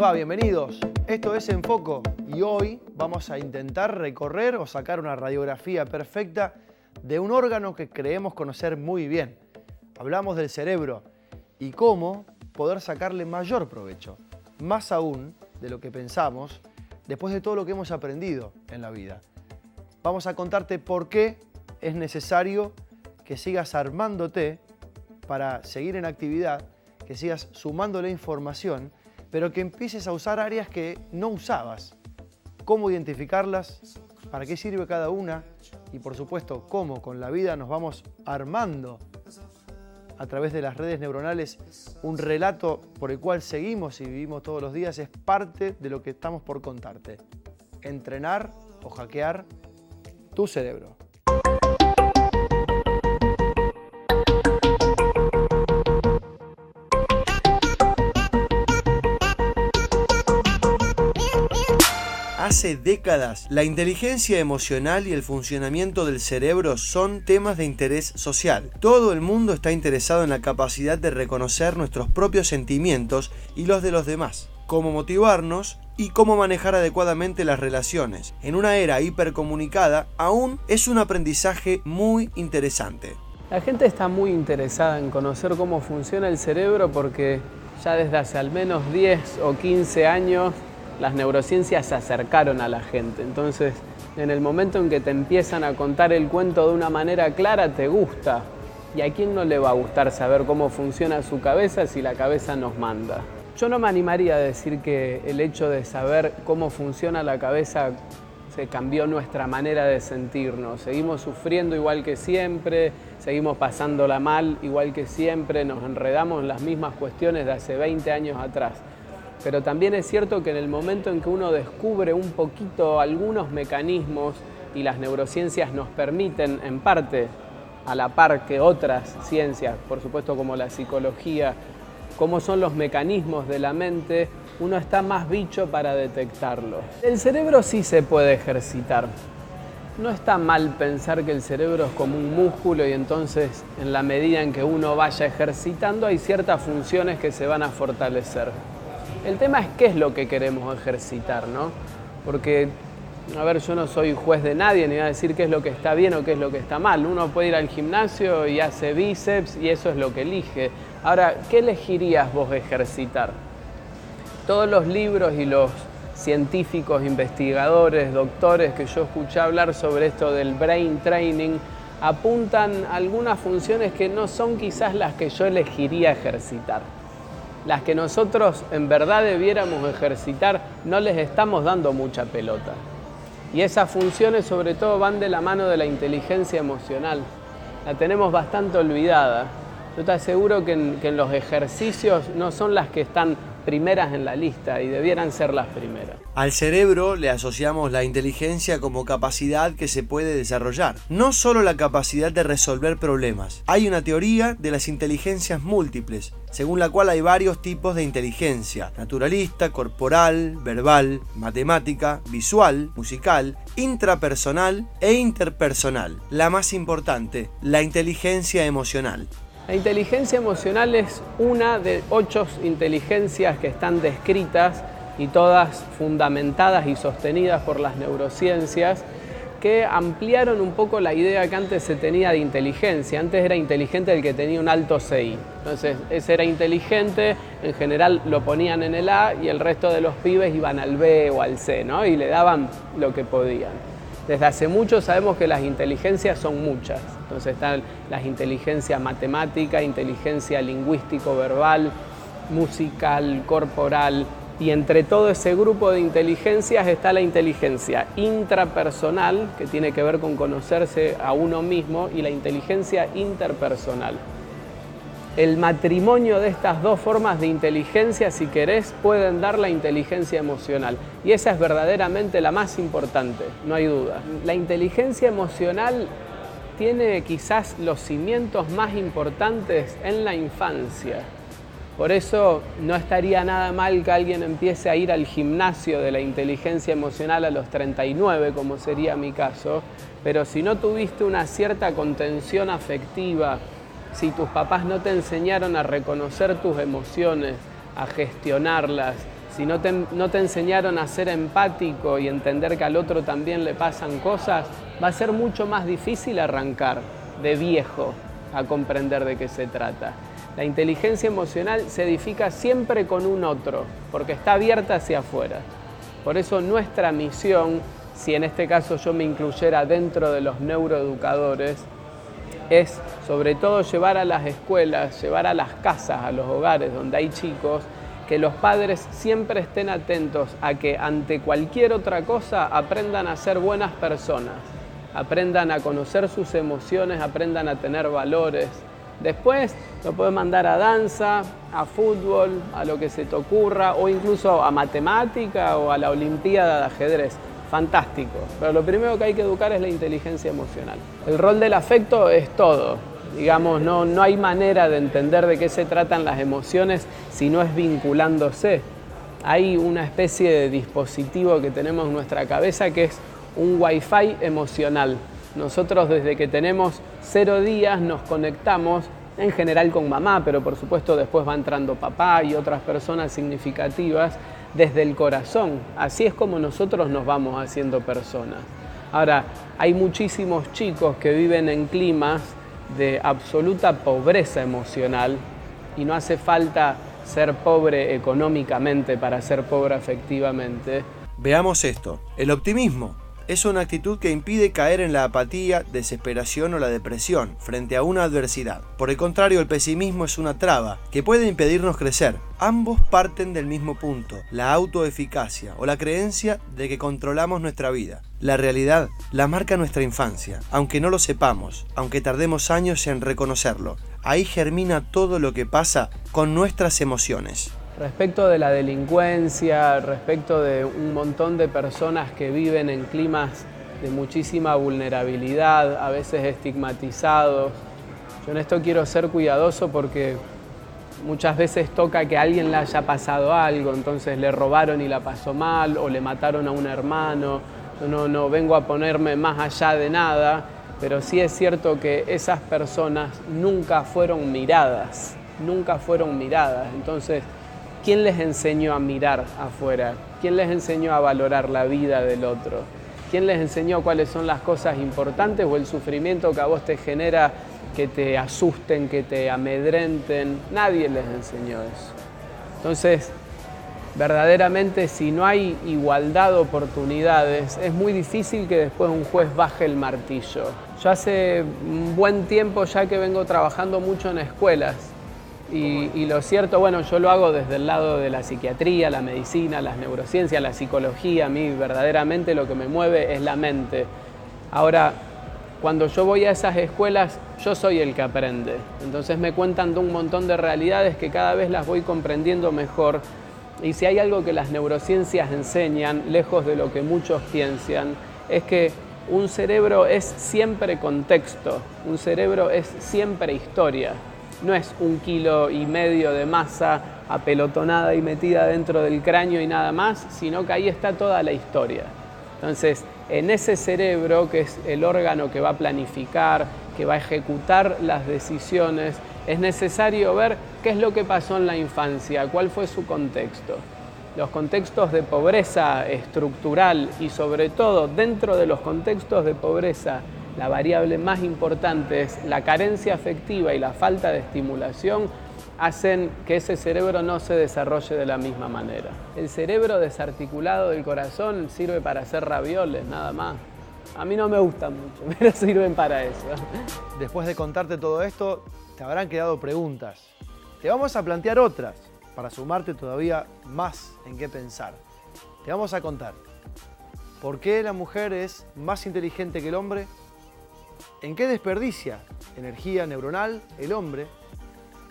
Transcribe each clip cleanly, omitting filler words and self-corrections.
va? Bienvenidos. Esto es En Foco y hoy vamos a intentar recorrer o sacar una radiografía perfecta de un órgano que creemos conocer muy bien. Hablamos del cerebro y cómo poder sacarle mayor provecho, más aún de lo que pensamos después de todo lo que hemos aprendido en la vida. Vamos a contarte por qué es necesario que sigas armándote para seguir en actividad, que sigas sumándole información, pero que empieces a usar áreas que no usabas. Cómo identificarlas, para qué sirve cada una y, por supuesto, cómo con la vida nos vamos armando a través de las redes neuronales un relato por el cual seguimos y vivimos todos los días, es parte de lo que estamos por contarte. Entrenar o hackear tu cerebro. Hace décadas, la inteligencia emocional y el funcionamiento del cerebro son temas de interés social. Todo el mundo está interesado en la capacidad de reconocer nuestros propios sentimientos y los de los demás, cómo motivarnos y cómo manejar adecuadamente las relaciones. En una era hipercomunicada, aún es un aprendizaje muy interesante. La gente está muy interesada en conocer cómo funciona el cerebro porque ya desde hace al menos 10 o 15 años las neurociencias se acercaron a la gente. Entonces, en el momento en que te empiezan a contar el cuento de una manera clara, te gusta. ¿Y a quién no le va a gustar saber cómo funciona su cabeza si la cabeza nos manda? Yo no me animaría a decir que el hecho de saber cómo funciona la cabeza se cambió nuestra manera de sentirnos. Seguimos sufriendo igual que siempre, seguimos pasándola mal igual que siempre, nos enredamos en las mismas cuestiones de hace 20 años atrás. Pero también es cierto que en el momento en que uno descubre un poquito algunos mecanismos y las neurociencias nos permiten, en parte, a la par que otras ciencias, por supuesto como la psicología, cómo son los mecanismos de la mente, uno está más bicho para detectarlo. El cerebro sí se puede ejercitar. No está mal pensar que el cerebro es como un músculo y entonces en la medida en que uno vaya ejercitando hay ciertas funciones que se van a fortalecer. El tema es qué es lo que queremos ejercitar, ¿no? Porque, a ver, yo no soy juez de nadie ni voy a decir qué es lo que está bien o qué es lo que está mal. Uno puede ir al gimnasio y hace bíceps y eso es lo que elige. Ahora, ¿qué elegirías vos ejercitar? Todos los libros y los científicos, investigadores, doctores que yo escuché hablar sobre esto del brain training apuntan a algunas funciones que no son quizás las que yo elegiría ejercitar. Las que nosotros en verdad debiéramos ejercitar, no les estamos dando mucha pelota. Y esas funciones sobre todo van de la mano de la inteligencia emocional. La tenemos bastante olvidada. Yo te aseguro que en los ejercicios no son las que están primeras en la lista y debieran ser las primeras. Al cerebro le asociamos la inteligencia como capacidad que se puede desarrollar, no solo la capacidad de resolver problemas. Hay una teoría de las inteligencias múltiples, según la cual hay varios tipos de inteligencia: naturalista, corporal, verbal, matemática, visual, musical, intrapersonal e interpersonal. La más importante, la inteligencia emocional. La inteligencia emocional es una de 8 inteligencias que están descritas y todas fundamentadas y sostenidas por las neurociencias que ampliaron un poco la idea que antes se tenía de inteligencia. Antes era inteligente el que tenía un alto CI. Entonces, ese era inteligente, en general lo ponían en el A y el resto de los pibes iban al B o al C, ¿no? Y le daban lo que podían. Desde hace mucho sabemos que las inteligencias son muchas. Entonces están las inteligencias matemática, inteligencia lingüístico-verbal, musical, corporal. Y entre todo ese grupo de inteligencias está la inteligencia intrapersonal, que tiene que ver con conocerse a uno mismo, y la inteligencia interpersonal. El matrimonio de estas dos formas de inteligencia, si querés, pueden dar la inteligencia emocional. Y esa es verdaderamente la más importante, no hay duda. La inteligencia emocional tiene quizás los cimientos más importantes en la infancia. Por eso no estaría nada mal que alguien empiece a ir al gimnasio de la inteligencia emocional a los 39, como sería mi caso, pero si no tuviste una cierta contención afectiva, si tus papás no te enseñaron a reconocer tus emociones, a gestionarlas, si no te enseñaron a ser empático y entender que al otro también le pasan cosas, va a ser mucho más difícil arrancar de viejo a comprender de qué se trata. La inteligencia emocional se edifica siempre con un otro, porque está abierta hacia afuera. Por eso nuestra misión, si en este caso yo me incluyera dentro de los neuroeducadores, es sobre todo llevar a las escuelas, llevar a las casas, a los hogares donde hay chicos, que los padres siempre estén atentos a que ante cualquier otra cosa aprendan a ser buenas personas, aprendan a conocer sus emociones, aprendan a tener valores. Después lo puedes mandar a danza, a fútbol, a lo que se te ocurra, o incluso a matemática o a la olimpiada de ajedrez. Fantástico, pero lo primero que hay que educar es la inteligencia emocional. El rol del afecto es todo. Digamos, no hay manera de entender de qué se tratan las emociones si no es vinculándose. Hay una especie de dispositivo que tenemos en nuestra cabeza que es un Wi-Fi emocional. Nosotros desde que tenemos 0 días nos conectamos, en general con mamá, pero por supuesto después va entrando papá y otras personas significativas, desde el corazón. Así es como nosotros nos vamos haciendo personas. Ahora, hay muchísimos chicos que viven en climas de absoluta pobreza emocional y no hace falta ser pobre económicamente para ser pobre afectivamente. Veamos esto. El optimismo es una actitud que impide caer en la apatía, desesperación o la depresión frente a una adversidad. Por el contrario, el pesimismo es una traba que puede impedirnos crecer. Ambos parten del mismo punto, la autoeficacia o la creencia de que controlamos nuestra vida. La realidad la marca nuestra infancia, aunque no lo sepamos, aunque tardemos años en reconocerlo. Ahí germina todo lo que pasa con nuestras emociones. Respecto de la delincuencia, respecto de un montón de personas que viven en climas de muchísima vulnerabilidad, a veces estigmatizados, yo en esto quiero ser cuidadoso porque muchas veces toca que a alguien le haya pasado algo, entonces le robaron y la pasó mal, o le mataron a un hermano. No vengo a ponerme más allá de nada, pero sí es cierto que esas personas nunca fueron miradas. Entonces, ¿quién les enseñó a mirar afuera? ¿Quién les enseñó a valorar la vida del otro? ¿Quién les enseñó cuáles son las cosas importantes o el sufrimiento que a vos te genera que te asusten, que te amedrenten? Nadie les enseñó eso. Entonces, verdaderamente, si no hay igualdad de oportunidades, es muy difícil que después un juez baje el martillo. Yo hace un buen tiempo ya que vengo trabajando mucho en escuelas. Y lo cierto, bueno, yo lo hago desde el lado de la psiquiatría, la medicina, las neurociencias, la psicología. A mí verdaderamente lo que me mueve es la mente. Ahora, cuando yo voy a esas escuelas, yo soy el que aprende. Entonces me cuentan de un montón de realidades que cada vez las voy comprendiendo mejor. Y si hay algo que las neurociencias enseñan, lejos de lo que muchos piensan, es que un cerebro es siempre contexto, un cerebro es siempre historia. No es 1,5 kilos de masa apelotonada y metida dentro del cráneo y nada más, sino que ahí está toda la historia. Entonces, en ese cerebro, que es el órgano que va a planificar, que va a ejecutar las decisiones, es necesario ver qué es lo que pasó en la infancia, cuál fue su contexto. Los contextos de pobreza estructural y sobre todo dentro de los contextos de pobreza, la variable más importante es la carencia afectiva y la falta de estimulación, hacen que ese cerebro no se desarrolle de la misma manera. El cerebro desarticulado del corazón sirve para hacer ravioles, nada más. A mí no me gustan mucho, pero sirven para eso. Después de contarte todo esto, te habrán quedado preguntas. Te vamos a plantear otras para sumarte todavía más en qué pensar. Te vamos a contar por qué la mujer es más inteligente que el hombre, en qué desperdicia energía neuronal el hombre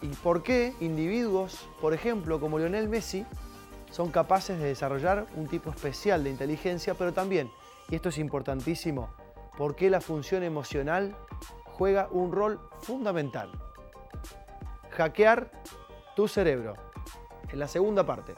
y por qué individuos, por ejemplo, como Lionel Messi, son capaces de desarrollar un tipo especial de inteligencia, pero también, y esto es importantísimo, por qué la función emocional juega un rol fundamental. Hackear tu cerebro, en la segunda parte.